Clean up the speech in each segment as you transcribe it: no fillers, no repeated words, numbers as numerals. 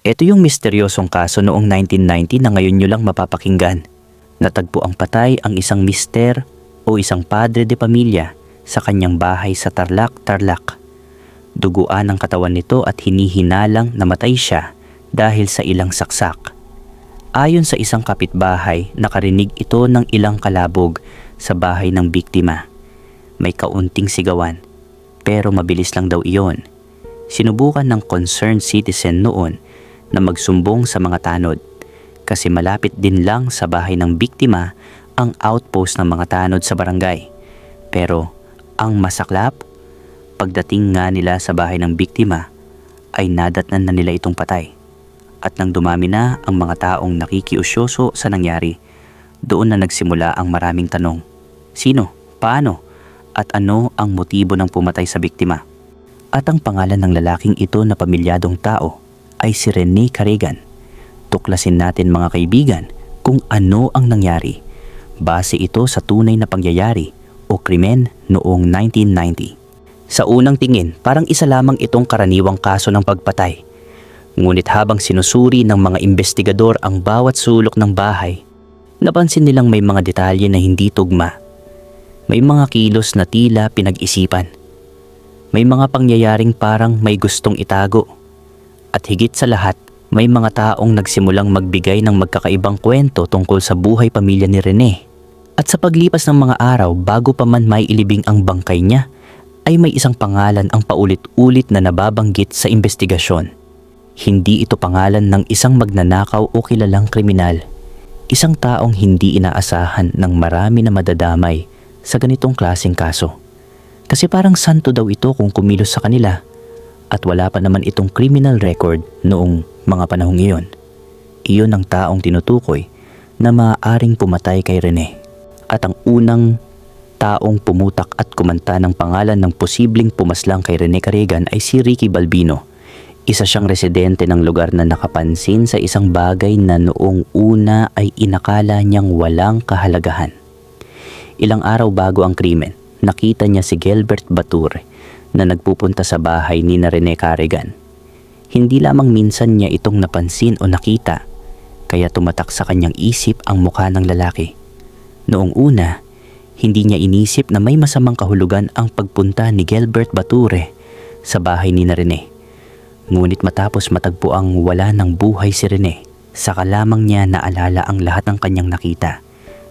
Ito yung misteryosong kaso noong 1990 na ngayon nyo lang mapapakinggan. Natagpo ang patay ang isang mister o isang padre de pamilya sa kanyang bahay sa Tarlac, Tarlac. Duguan ang katawan nito at hinihinalang namatay siya dahil sa ilang saksak. Ayon sa isang kapitbahay, nakarinig ito ng ilang kalabog sa bahay ng biktima. May kaunting sigawan, pero mabilis lang daw iyon. Sinubukan ng concerned citizen noon na magsumbong sa mga tanod kasi malapit din lang sa bahay ng biktima ang outpost ng mga tanod sa barangay. Pero ang masaklap, pagdating nga nila sa bahay ng biktima ay nadatnan na nila itong patay. At nang dumami na ang mga taong nakikiusyoso sa nangyari, doon na nagsimula ang maraming tanong. Sino? Paano? At ano ang motibo ng pumatay sa biktima? At ang pangalan ng lalaking ito na pamilyadong tao ay si Rene Caregan. Tuklasin natin mga kaibigan kung ano ang nangyari. Base ito sa tunay na pangyayari o krimen noong 1990. Sa unang tingin, parang isa lamang itong karaniwang kaso ng pagpatay. Ngunit habang sinusuri ng mga investigador ang bawat sulok ng bahay, napansin nilang may mga detalye na hindi tugma. May mga kilos na tila pinag-isipan. May mga pangyayaring parang may gustong itago. At higit sa lahat, may mga taong nagsimulang magbigay ng magkakaibang kwento tungkol sa buhay pamilya ni Rene. At sa paglipas ng mga araw bago pa man may ilibing ang bangkay niya, ay may isang pangalan ang paulit-ulit na nababanggit sa investigasyon. Hindi ito pangalan ng isang magnanakaw o kilalang kriminal. Isang taong hindi inaasahan ng marami na madadamay sa ganitong klaseng kaso. Kasi parang santo daw ito kung kumilos sa kanila at wala pa naman itong criminal record noong mga panahong iyon. Iyon ang taong tinutukoy na maaaring pumatay kay Rene. At ang unang taong pumutak at kumanta ng pangalan ng posibleng pumaslang kay Rene Caregan ay si Ricky Balbino. Isa siyang residente ng lugar na nakapansin sa isang bagay na noong una ay inakala niyang walang kahalagahan. Ilang araw bago ang krimen, nakita niya si Gilbert Bature na nagpupunta sa bahay ni Rene Caregan. Hindi lamang minsan niya itong napansin o nakita, kaya tumatak sa kanyang isip ang mukha ng lalaki. Noong una, hindi niya inisip na may masamang kahulugan ang pagpunta ni Gilbert Bature sa bahay ni Rene. Ngunit matapos matagpo ang wala ng buhay si Rene, saka lamang niya naalala ang lahat ng kanyang nakita.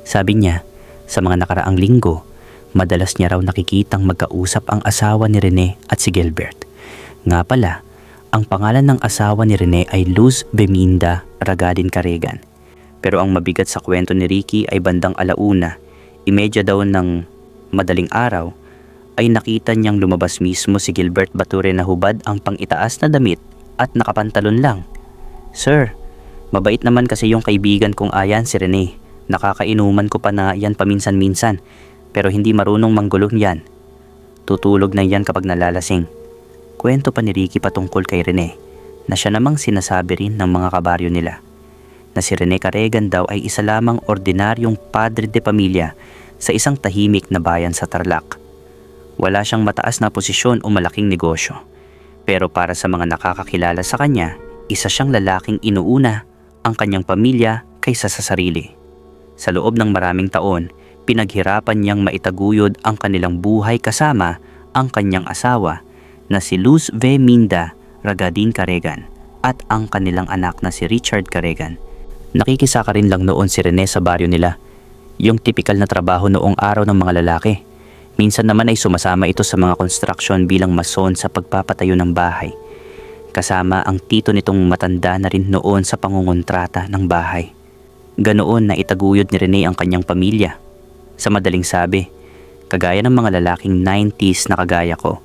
Sabi niya, sa mga nakaraang linggo, madalas niya raw nakikitang magkausap ang asawa ni Rene at si Gilbert. Nga pala, ang pangalan ng asawa ni Rene ay Luz Beminda Ragadin Caregan. Pero ang mabigat sa kwento ni Ricky ay bandang 1:30 daw ng madaling araw, ay nakita niyang lumabas mismo si Gilbert Bature na hubad ang pang-itaas na damit at nakapantalon lang. Sir, mabait naman kasi yung kaibigan kong ayan si Rene. Nakakainuman ko pa na yan paminsan-minsan, pero hindi marunong manggulo yan. Tutulog na yan kapag nalalasing. Kwento pa ni Ricky patungkol kay Rene, na siya namang sinasabi rin ng mga kabaryo nila, na si Rene Caregan daw ay isa lamang ordinaryong padre de pamilya sa isang tahimik na bayan sa Tarlac. Wala siyang mataas na posisyon o malaking negosyo. Pero para sa mga nakakakilala sa kanya, isa siyang lalaking inuuna ang kanyang pamilya kaysa sa sarili. Sa loob ng maraming taon, pinaghirapan niyang maitaguyod ang kanilang buhay kasama ang kanyang asawa na si Luz Minda Ragadin Caregan at ang kanilang anak na si Richard Caregan. Nakikisaka rin lang noon si Rene sa baryo nila, yung tipikal na trabaho noong araw ng mga lalaki. Minsan naman ay sumasama ito sa mga construction bilang mason sa pagpapatayo ng bahay. Kasama ang tito nitong matanda na rin noon sa pangungontrata ng bahay. Ganoon na itaguyod ni Rene ang kanyang pamilya. Sa madaling sabi, kagaya ng mga lalaking 90s na kagaya ko,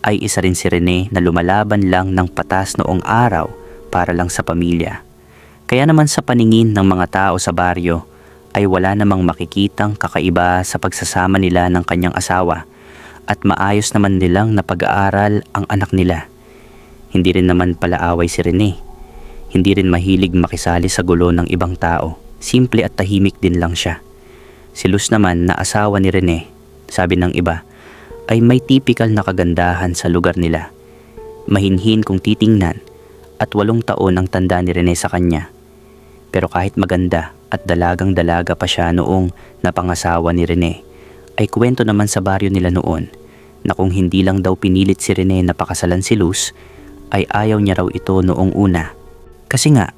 ay isa rin si Rene na lumalaban lang ng patas noong araw para lang sa pamilya. Kaya naman sa paningin ng mga tao sa baryo, ay wala namang makikitang kakaiba sa pagsasama nila ng kanyang asawa at maayos naman nilang napag-aaral ang anak nila. Hindi rin naman pala away si Rene. Hindi rin mahilig makisali sa gulo ng ibang tao. Simple at tahimik din lang siya. Si Luz naman na asawa ni Rene, sabi ng iba, ay may tipikal na kagandahan sa lugar nila. Mahinhin kung titingnan at 8 taon ang tanda ni Rene sa kanya. Pero kahit maganda at dalagang-dalaga pa siya noong napangasawa ni Rene, ay kwento naman sa baryo nila noon na kung hindi lang daw pinilit si Rene na pakasalan si Luz, ay ayaw niya raw ito noong una. Kasi nga,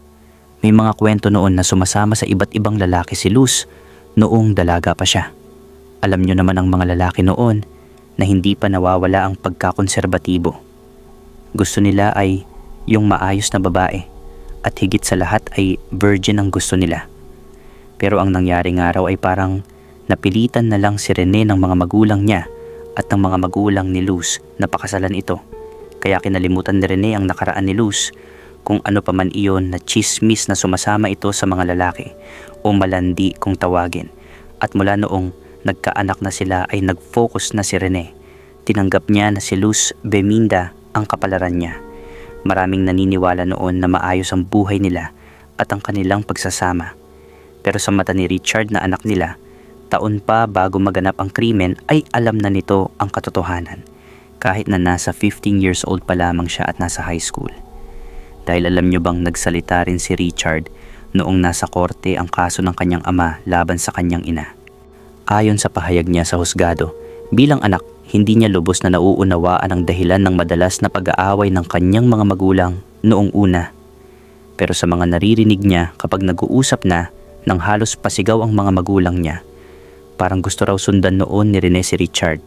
may mga kwento noon na sumasama sa iba't ibang lalaki si Luz noong dalaga pa siya. Alam niyo naman ang mga lalaki noon na hindi pa nawawala ang pagkakonserbatibo. Gusto nila ay yung maayos na babae at higit sa lahat ay virgin ang gusto nila. Pero ang nangyari nga raw ay parang napilitan na lang si Rene ng mga magulang niya at ng mga magulang ni Luz na pakasalan ito. Kaya kinalimutan ni Rene ang nakaraan ni Luz, kung ano pa man iyon na chismis na sumasama ito sa mga lalaki o malandi kung tawagin. At mula noong nagkaanak na sila ay nag-focus na si Rene. Tinanggap niya na si Luz Beminda ang kapalaran niya. Maraming naniniwala noon na maayos ang buhay nila at ang kanilang pagsasama. Pero sa mata ni Richard na anak nila, taon pa bago maganap ang krimen ay alam na nito ang katotohanan. Kahit na nasa 15 years old pa lamang siya at nasa high school. Dahil alam niyo bang nagsalita rin si Richard noong nasa korte ang kaso ng kanyang ama laban sa kanyang ina. Ayon sa pahayag niya sa husgado, bilang anak, hindi niya lubos na nauunawaan ang dahilan ng madalas na pag-aaway ng kanyang mga magulang noong una. Pero sa mga naririnig niya kapag nag-uusap na nang halos pasigaw ang mga magulang niya, parang gusto raw sundan noon ni Rene si Richard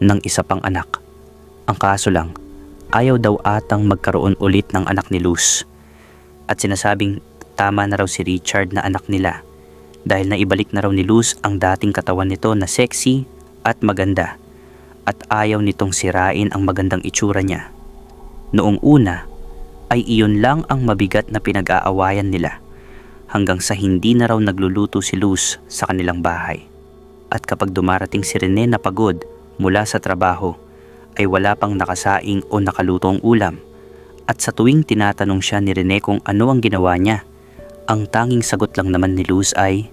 ng isa pang anak. Ang kaso lang, ayaw daw atang magkaroon ulit ng anak ni Luz. At sinasabing tama na raw si Richard na anak nila dahil naibalik na raw ni Luz ang dating katawan nito na sexy at maganda. At ayaw nitong sirain ang magandang itsura niya. Noong una, ay iyon lang ang mabigat na pinag-aawayan nila hanggang sa hindi na raw nagluluto si Luz sa kanilang bahay. At kapag dumarating si Rene na pagod mula sa trabaho, ay wala pang nakasaing o nakalutong ulam. At sa tuwing tinatanong siya ni Rene kung ano ang ginawa niya, ang tanging sagot lang naman ni Luz ay,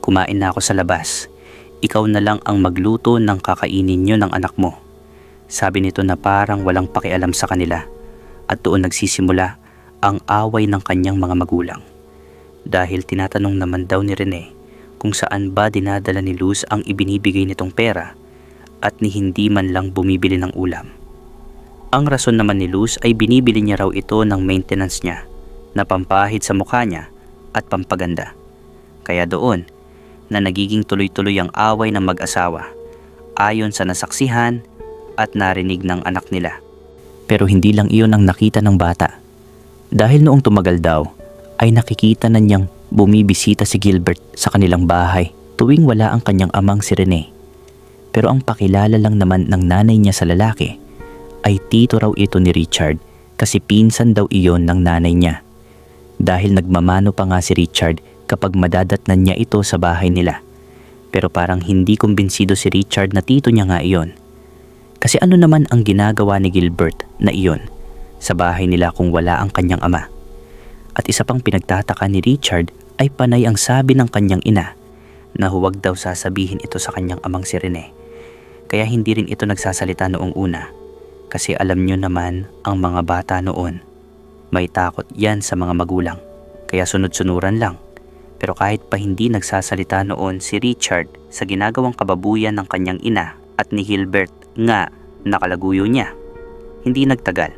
"Kumain na ako sa labas. Ikaw na lang ang magluto ng kakainin niyo ng anak mo." Sabi nito na parang walang pakialam sa kanila. At doon nagsisimula ang away ng kanyang mga magulang. Dahil tinatanong naman daw ni Rene kung saan ba dinadala ni Luz ang ibinibigay nitong pera at ni hindi man lang bumibili ng ulam. Ang rason naman ni Luz ay binibili niya raw ito ng maintenance niya na pampahid sa mukha niya at pampaganda. Kaya doon na nagiging tuloy-tuloy ang away ng mag-asawa ayon sa nasaksihan at narinig ng anak nila. Pero hindi lang iyon ang nakita ng bata. Dahil noong tumagal daw ay nakikita na niyang bumibisita si Gilbert sa kanilang bahay tuwing wala ang kanyang amang si Rene. Pero ang pakilala lang naman ng nanay niya sa lalaki ay tito raw ito ni Richard kasi pinsan daw iyon ng nanay niya. Dahil nagmamano pa nga si Richard kapag madadatnan niya ito sa bahay nila. Pero parang hindi kumbinsido si Richard na tito niya nga iyon. Kasi ano naman ang ginagawa ni Gilbert na iyon sa bahay nila kung wala ang kanyang ama? At isa pang pinagtataka ni Richard ay panay ang sabi ng kanyang ina na huwag daw sasabihin ito sa kanyang amang si Rene. Kaya hindi rin ito nagsasalita noong una. Kasi alam nyo naman ang mga bata noon. May takot yan sa mga magulang. Kaya sunod-sunuran lang. Pero kahit pa hindi nagsasalita noon si Richard sa ginagawang kababuyan ng kanyang ina at ni Gilbert nga nakalaguyo niya, hindi nagtagal.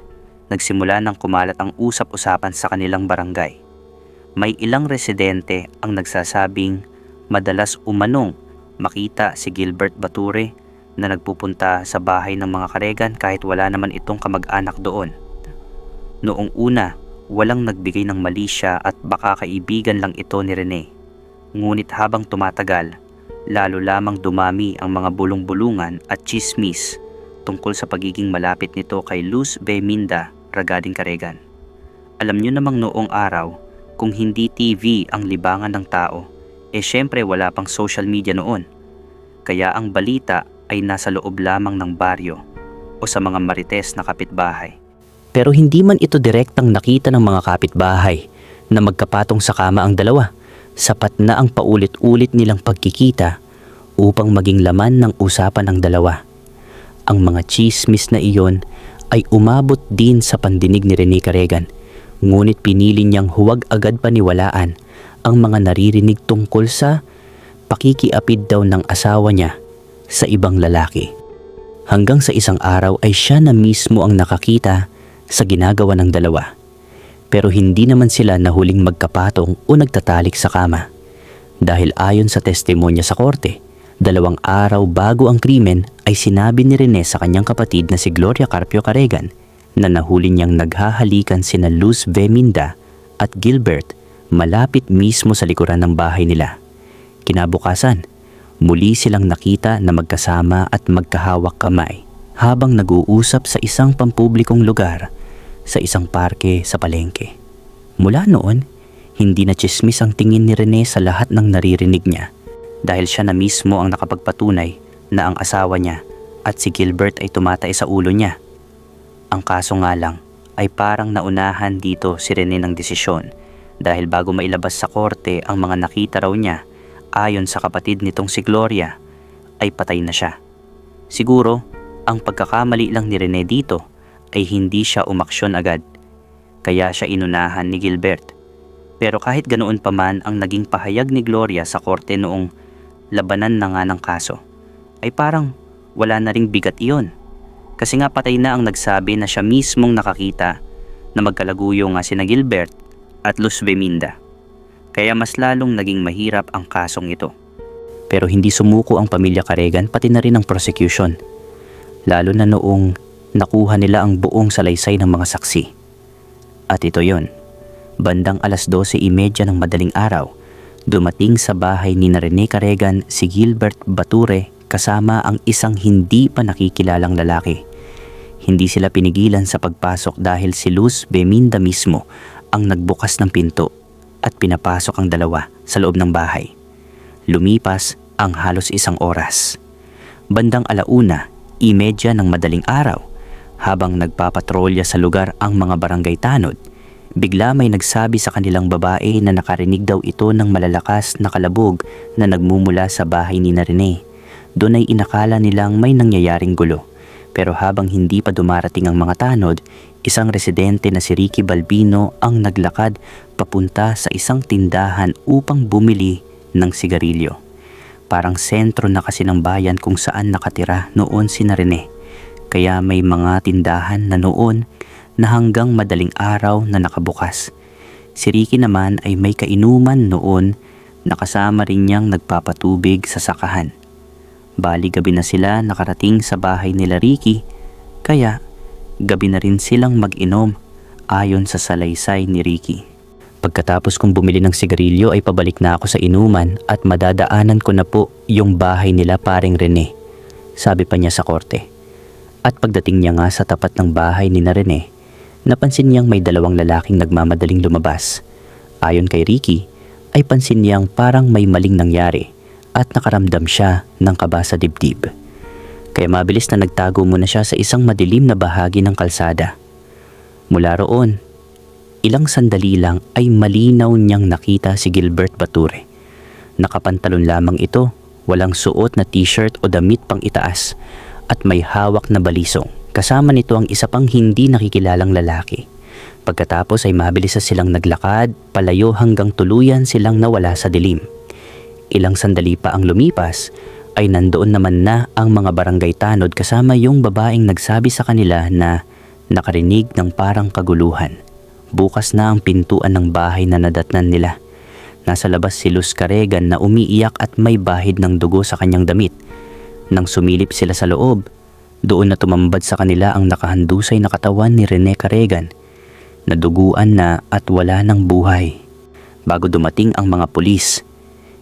Nagsimula ng kumalat ang usap-usapan sa kanilang barangay. May ilang residente ang nagsasabing madalas umanong makita si Gilbert Bature na nagpupunta sa bahay ng mga Karegan kahit wala naman itong kamag-anak doon. Noong una, walang nagbigay ng mali siya at baka kaibigan lang ito ni Rene. Ngunit habang tumatagal, lalo lamang dumami ang mga bulong-bulungan at chismis tungkol sa pagiging malapit nito kay Luz Beminda Ragading Karegan. Alam nyo namang noong araw, kung hindi TV ang libangan ng tao, syempre wala pang social media noon. Kaya ang balita ay nasa loob lamang ng baryo o sa mga marites na kapitbahay. Pero hindi man ito direktang nakita ng mga kapitbahay na magkapatong sa kama ang dalawa. Sapat na ang paulit-ulit nilang pagkikita upang maging laman ng usapan ng dalawa. Ang mga chismis na iyon ay umabot din sa pandinig ni Rene Karegan Ngunit pinili niyang huwag agad paniwalaan ang mga naririnig tungkol sa pakikiapid daw ng asawa niya sa ibang lalaki. Hanggang sa isang araw ay siya na mismo ang nakakita sa ginagawa ng dalawa. Pero hindi naman sila nahuling magkapatong o nagtatalik sa kama. Dahil ayon sa testimonya sa korte, 2 araw bago ang krimen ay sinabi ni Rene sa kanyang kapatid na si Gloria Carpio Caregan na nahuli niyang naghahalikan sina Luz Beminda at Gilbert malapit mismo sa likuran ng bahay nila. Kinabukasan, muli silang nakita na magkasama at magkahawak kamay habang nag-uusap sa isang pampublikong lugar sa isang parke sa palengke. Mula noon, hindi na tsismis ang tingin ni Rene sa lahat ng naririnig niya dahil siya na mismo ang nakapagpatunay na ang asawa niya at si Gilbert ay tumatay sa ulo niya. Ang kaso nga lang ay parang naunahan dito si Rene ng desisyon dahil bago mailabas sa korte ang mga nakita raw niya, ayon sa kapatid nitong si Gloria, ay patay na siya. Siguro, ang pagkakamali lang ni Rene dito ay hindi siya umaksyon agad, kaya siya inunahan ni Gilbert. Pero kahit ganoon pa man ang naging pahayag ni Gloria sa korte noong labanan na nga ng kaso, ay parang wala na ring bigat iyon. Kasi nga patay na ang nagsabi na siya mismong nakakita na magkalaguyo nga sina Gilbert at Luz Beminda. Kaya mas lalong naging mahirap ang kasong ito. Pero hindi sumuko ang pamilya Caregan pati na rin ang prosecution. Lalo na noong nakuha nila ang buong salaysay ng mga saksi. At ito yon. Bandang 12:30 ng madaling araw, dumating sa bahay ni Rene Caregan si Gilbert Bature kasama ang isang hindi pa nakikilalang lalaki. Hindi sila pinigilan sa pagpasok dahil si Luz Beminda mismo ang nagbukas ng pinto at pinapasok ang dalawa sa loob ng bahay. Lumipas ang halos 1 oras. Bandang 1:30 ng madaling araw, habang nagpapatrolya sa lugar ang mga barangay tanod, bigla may nagsabi sa kanilang babae na nakarinig daw ito ng malalakas na kalabog na nagmumula sa bahay ni Rene. Doon ay inakala nilang may nangyayaring gulo. Pero habang hindi pa dumarating ang mga tanod, isang residente na si Ricky Balbino ang naglakad papunta sa isang tindahan upang bumili ng sigarilyo. Parang sentro na kasi ng bayan kung saan nakatira noon si Rene. Kaya may mga tindahan na noon na hanggang madaling araw na nakabukas. Si Ricky naman ay may kainuman noon na kasama rin niyang nagpapatubig sa sakahan. Bali gabi na sila nakarating sa bahay nila Ricky, kaya gabi na rin silang mag-inom ayon sa salaysay ni Ricky. Pagkatapos kong bumili ng sigarilyo ay pabalik na ako sa inuman at madadaanan ko na po yung bahay nila paring Rene, sabi pa niya sa korte. At pagdating niya nga sa tapat ng bahay ni Rene, napansin niyang may 2 lalaking nagmamadaling lumabas. Ayon kay Ricky, ay pansin niyang parang may maling nangyari at nakaramdam siya ng kaba sa dibdib. Kaya mabilis na nagtago muna siya sa isang madilim na bahagi ng kalsada. Mula roon, ilang sandali lang ay malinaw niyang nakita si Gilbert Bature. Nakapantalon lamang ito, walang suot na t-shirt o damit pang itaas at may hawak na balisong. Kasama nito ang isa pang hindi nakikilalang lalaki. Pagkatapos ay mabilis na silang naglakad, palayo hanggang tuluyan silang nawala sa dilim. Ilang sandali pa ang lumipas ay nandoon naman na ang mga barangay tanod kasama yung babaeng nagsabi sa kanila na nakarinig ng parang kaguluhan. Bukas na ang pintuan ng bahay na nadatnan nila. Nasa labas si Luz Caregan na umiiyak at may bahid ng dugo sa kanyang damit. Nang sumilip sila sa loob, doon na tumambad sa kanila ang nakahandusay na katawan ni Rene Caregan. Naduguan na at wala ng buhay. Bago dumating ang mga pulis,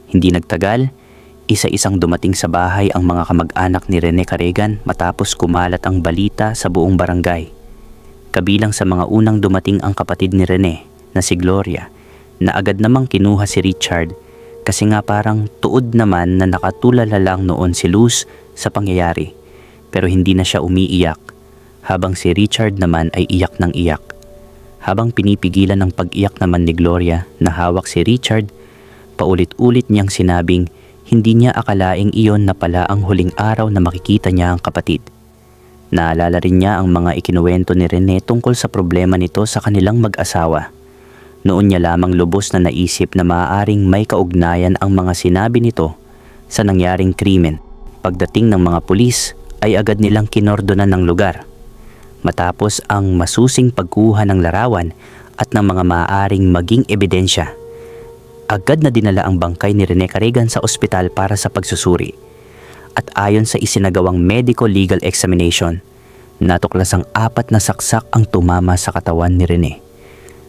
hindi nagtagal, isa-isang dumating sa bahay ang mga kamag-anak ni Rene Caregan matapos kumalat ang balita sa buong barangay. Kabilang sa mga unang dumating ang kapatid ni Rene na si Gloria, na agad namang kinuha si Richard kasi nga parang tuod naman na nakatulala lang noon si Luz sa pangyayari. Pero hindi na siya umiiyak, habang si Richard naman ay iyak ng iyak. Habang pinipigilan ng pag-iyak naman ni Gloria na hawak si Richard, paulit-ulit niyang sinabing hindi niya akalaing iyon na pala ang huling araw na makikita niya ang kapatid. Naalala rin niya ang mga ikinuwento ni Rene tungkol sa problema nito sa kanilang mag-asawa. Noon niya lamang lubos na naisip na maaaring may kaugnayan ang mga sinabi nito sa nangyaring krimen. Pagdating ng mga pulis ay agad nilang kinordonan ng lugar. Matapos ang masusing pagkuha ng larawan at ng mga maaaring maging ebidensya, agad na dinala ang bangkay ni Rene Caregan sa ospital para sa pagsusuri. At ayon sa isinagawang medico-legal examination, natuklasang 4 na saksak ang tumama sa katawan ni Rene.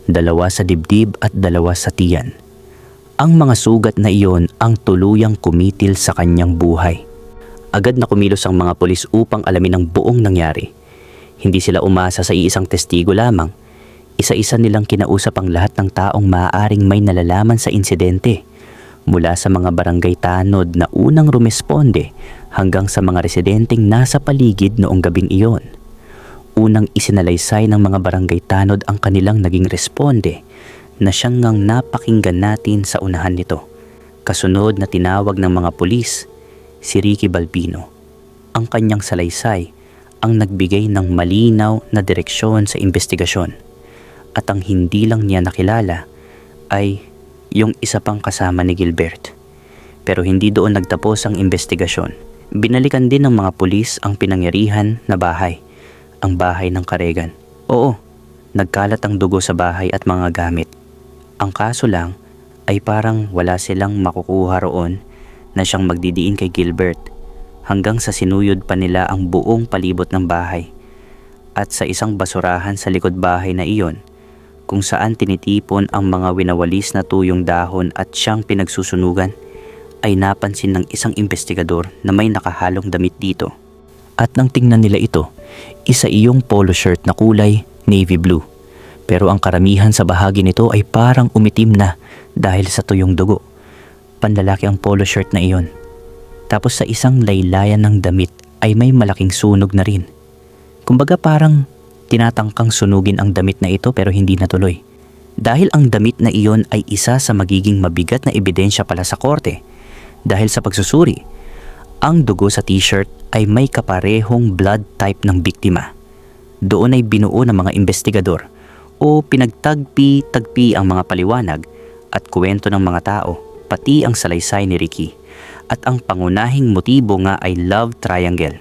2 sa dibdib at 2 sa tiyan. Ang mga sugat na iyon ang tuluyang kumitil sa kanyang buhay. Agad na kumilos ang mga pulis upang alamin ang buong nangyari. Hindi sila umasa sa iisang testigo lamang. Isa-isa nilang kinausap ang lahat ng taong maaaring may nalalaman sa insidente, mula sa mga barangay tanod na unang rumesponde hanggang sa mga residenteng nasa paligid noong gabing iyon. Unang isinalaysay ng mga barangay tanod ang kanilang naging responde na siyang ngang napakinggan natin sa unahan nito. Kasunod na tinawag ng mga pulis si Ricky Balbino. Ang kanyang salaysay ang nagbigay ng malinaw na direksyon sa investigasyon. At ang hindi lang niya nakilala ay yung isa pang kasama ni Gilbert. Pero hindi doon nagtapos ang investigasyon. Binalikan din ng mga pulis ang pinangyarihan na bahay, ang bahay ng Caregan. Oo, nagkalat ang dugo sa bahay at mga gamit. Ang kaso lang ay parang wala silang makukuha roon na siyang magdidiin kay Gilbert, hanggang sa sinuyod pa nila ang buong palibot ng bahay. At sa isang basurahan sa likod bahay na iyon, kung saan tinitipon ang mga winawalis na tuyong dahon at siyang pinagsusunugan, ay napansin ng isang investigador na may nakahalong damit dito. At nang tingnan nila ito, isa iyong polo shirt na kulay navy blue. Pero ang karamihan sa bahagi nito ay parang umitim na dahil sa tuyong dugo. Panlalaki ang polo shirt na iyon. Tapos sa isang laylayan ng damit ay may malaking sunog na rin. Kumbaga parang tinatangkang sunugin ang damit na ito pero hindi natuloy. Dahil ang damit na iyon ay isa sa magiging mabigat na ebidensya pala sa korte. Dahil sa pagsusuri, ang dugo sa t-shirt ay may kaparehong blood type ng biktima. Doon ay binuo ng mga investigador o pinagtagpi-tagpi ang mga paliwanag at kwento ng mga tao, pati ang salaysay ni Ricky. At ang pangunahing motibo nga ay love triangle,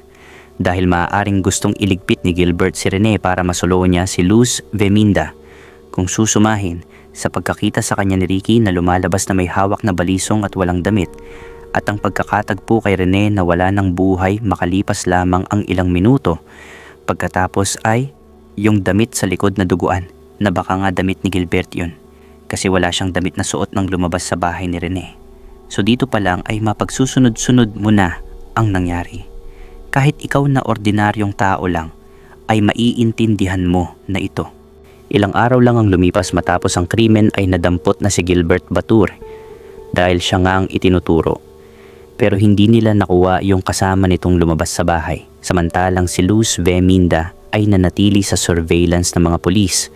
dahil maaaring gustong iligpit ni Gilbert si Rene para masulo niya si Luz Veminda. Kung susumahin sa pagkakita sa kanya ni Ricky na lumalabas na may hawak na balisong at walang damit, at ang pagkakatagpo kay Rene na wala ng buhay makalipas lamang ang ilang minuto, pagkatapos ay yung damit sa likod na duguan na baka nga damit ni Gilbert yun, kasi wala siyang damit na suot nang lumabas sa bahay ni Rene. So dito pa lang ay mapagsusunod-sunod mo na ang nangyari. Kahit ikaw na ordinaryong tao lang, ay maiintindihan mo na ito. Ilang araw lang ang lumipas matapos ang krimen ay nadampot na si Gilbert Batur dahil siya nga ang itinuturo. Pero hindi nila nakuha yung kasama nitong lumabas sa bahay. Samantalang si Luz Veminda ay nanatili sa surveillance ng mga pulis.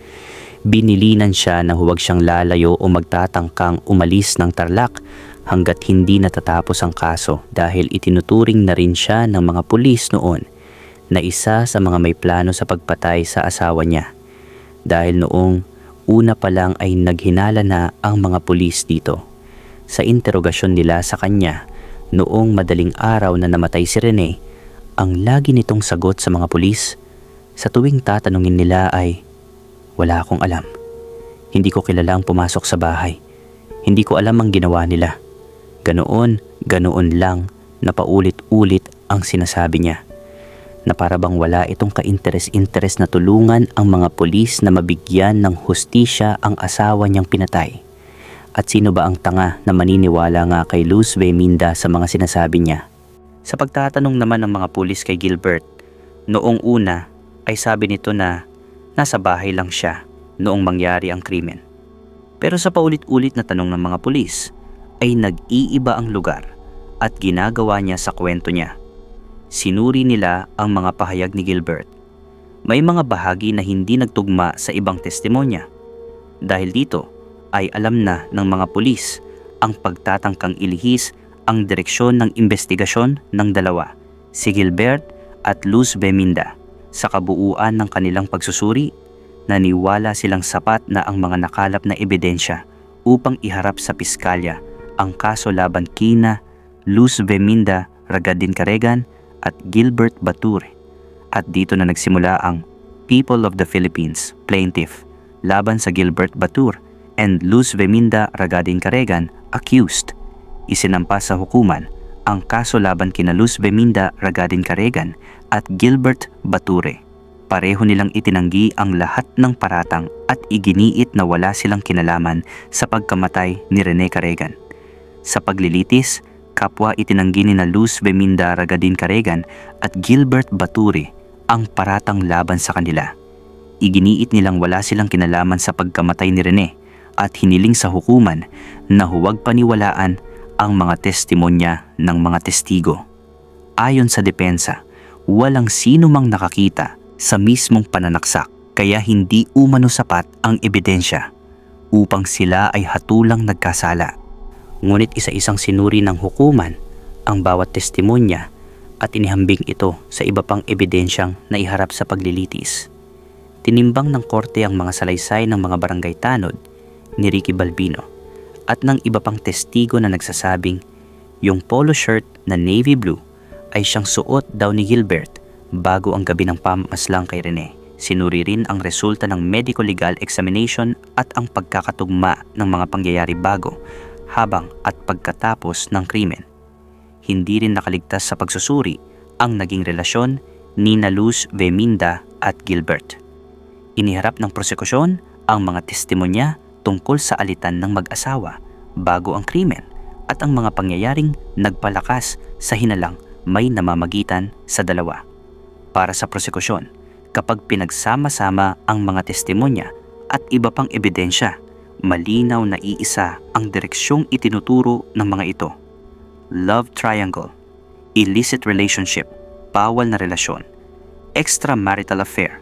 Binilinan siya na huwag siyang lalayo o magtatangkang umalis ng Tarlac hanggat hindi natatapos ang kaso, dahil itinuturing na rin siya ng mga pulis noon na isa sa mga may plano sa pagpatay sa asawa niya. Dahil noong una pa lang ay naghinala na ang mga pulis dito. Sa interogasyon nila sa kanya noong madaling araw na namatay si Rene, ang lagi nitong sagot sa mga pulis sa tuwing tatanungin nila ay, "Wala akong alam. Hindi ko kilala ang pumasok sa bahay. Hindi ko alam ang ginawa nila." Ganoon lang na paulit-ulit ang sinasabi niya, na para bang wala itong ka-interes-interes na tulungan ang mga pulis na mabigyan ng hustisya ang asawa niyang pinatay. At sino ba ang tanga na maniniwala nga kay Luz Veminda sa mga sinasabi niya? Sa pagtatanong naman ng mga pulis kay Gilbert, noong una ay sabi nito na nasa bahay lang siya noong mangyari ang krimen. Pero sa paulit-ulit na tanong ng mga pulis, ay nag-iiba ang lugar at ginagawa niya sa kwento niya. Sinuri nila ang mga pahayag ni Gilbert. May mga bahagi na hindi nagtugma sa ibang testimonya. Dahil dito ay alam na ng mga pulis ang pagtatangkang ilihis ang direksyon ng investigasyon ng dalawa, si Gilbert at Luz Veminda. Sa kabuuan ng kanilang pagsusuri, naniwala silang sapat na ang mga nakalap na ebidensya upang iharap sa piskalya ang kaso laban kina Luz Veminda Ragadin-Caregan at Gilbert Bature. At dito na nagsimula ang People of the Philippines plaintiff laban sa Gilbert Bature and Luz Veminda Ragadin-Caregan accused. Isinampa sa hukuman ang kaso laban kina Luz Veminda Ragadin-Caregan at Gilbert Bature. Pareho nilang itinanggi ang lahat ng paratang at iginiit na wala silang kinalaman sa pagkamatay ni Rene Caregan. Sa paglilitis, kapwa itinanggi ni Luz Veminda Ragadin-Caregan at Gilbert Bature ang paratang laban sa kanila. Iginiit nilang wala silang kinalaman sa pagkamatay ni Rene at hiniling sa hukuman na huwag paniwalaan ang mga testimonya ng mga testigo. Ayon sa depensa, walang sino mang nakakita sa mismong pananaksak kaya hindi umano sapat ang ebidensya upang sila ay hatulang nagkasala. Ngunit isa-isang sinuri ng hukuman ang bawat testimonya at inihambing ito sa iba pang ebidensyang naiharap sa paglilitis. Tinimbang ng korte ang mga salaysay ng mga barangay tanod ni Ricky Balbino at ng iba pang testigo na nagsasabing yung polo shirt na navy blue ay siyang suot daw ni Gilbert bago ang gabi ng pamamaslang kay Rene. Sinuri rin ang resulta ng medico-legal examination at ang pagkakatugma ng mga pangyayari bago, habang at pagkatapos ng krimen. Hindi rin nakaligtas sa pagsusuri ang naging relasyon ni Luz Veminda at Gilbert. Iniharap ng prosekusyon ang mga testimonya tungkol sa alitan ng mag-asawa bago ang krimen at ang mga pangyayaring nagpalakas sa hinalang may namamagitan sa dalawa. Para sa prosekusyon, kapag pinagsama-sama ang mga testimonya at iba pang ebidensya, malinaw na iisa ang direksyong itinuturo ng mga ito. Love triangle, illicit relationship, bawal na relasyon, extramarital affair,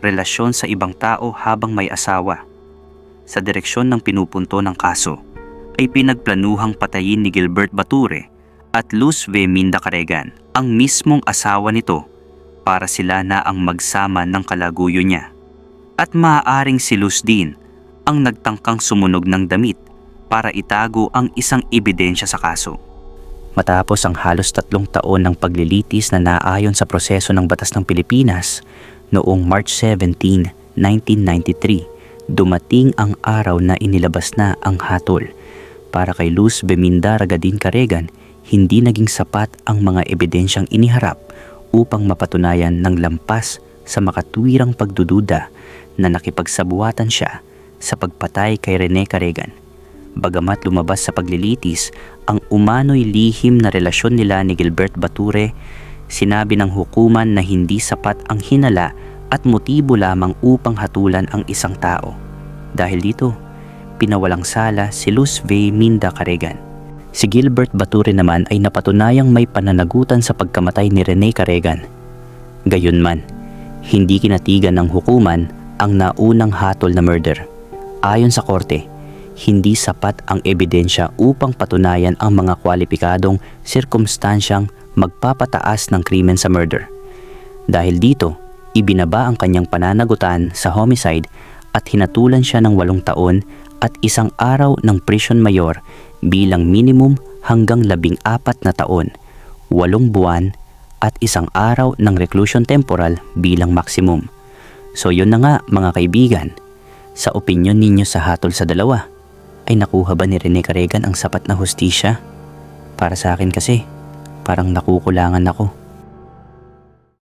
relasyon sa ibang tao habang may asawa. Sa direksyon ng pinupunto ng kaso, ay pinagplanuhang patayin ni Gilbert Bature at Luz Veminda Caregan ang mismong asawa nito para sila na ang magsama ng kalaguyo niya. At maaaring si Luz din ang nagtangkang sumunog ng damit para itago ang isang ebidensya sa kaso. Matapos ang halos 3 taon ng paglilitis na naayon sa proseso ng Batas ng Pilipinas, noong March 17, 1993, dumating ang araw na inilabas na ang hatol. Para kay Luz Veminda Ragadin-Caregan, hindi naging sapat ang mga ebidensyang iniharap upang mapatunayan ng lampas sa makatwirang pagdududa na nakipagsabuatan siya sa pagpatay kay Rene Caregan. Bagamat lumabas sa paglilitis ang umano'y lihim na relasyon nila ni Gilbert Bature, sinabi ng hukuman na hindi sapat ang hinala at motibo lamang upang hatulan ang isang tao. Dahil dito, pinawalang sala si Luz Veminda Caregan. Si Gilbert Bature naman ay napatunayang may pananagutan sa pagkamatay ni Rene Caregan. Gayunman, hindi kinatigan ng hukuman ang naunang hatol na murder. Ayon sa korte, hindi sapat ang ebidensya upang patunayan ang mga kwalipikadong sirkumstansyang magpapataas ng krimen sa murder. Dahil dito, ibinaba ang kanyang pananagutan sa homicide at hinatulan siya ng 8 taon at 1 araw ng prison mayor bilang minimum hanggang 14 na taon, 8 buwan at 1 araw ng reclusion temporal bilang maximum. So yun na nga mga kaibigan, sa opinyon ninyo sa hatol sa dalawa, ay nakuha ba ni Rene Caregan ang sapat na hustisya? Para sa akin kasi, parang nakukulangan ako.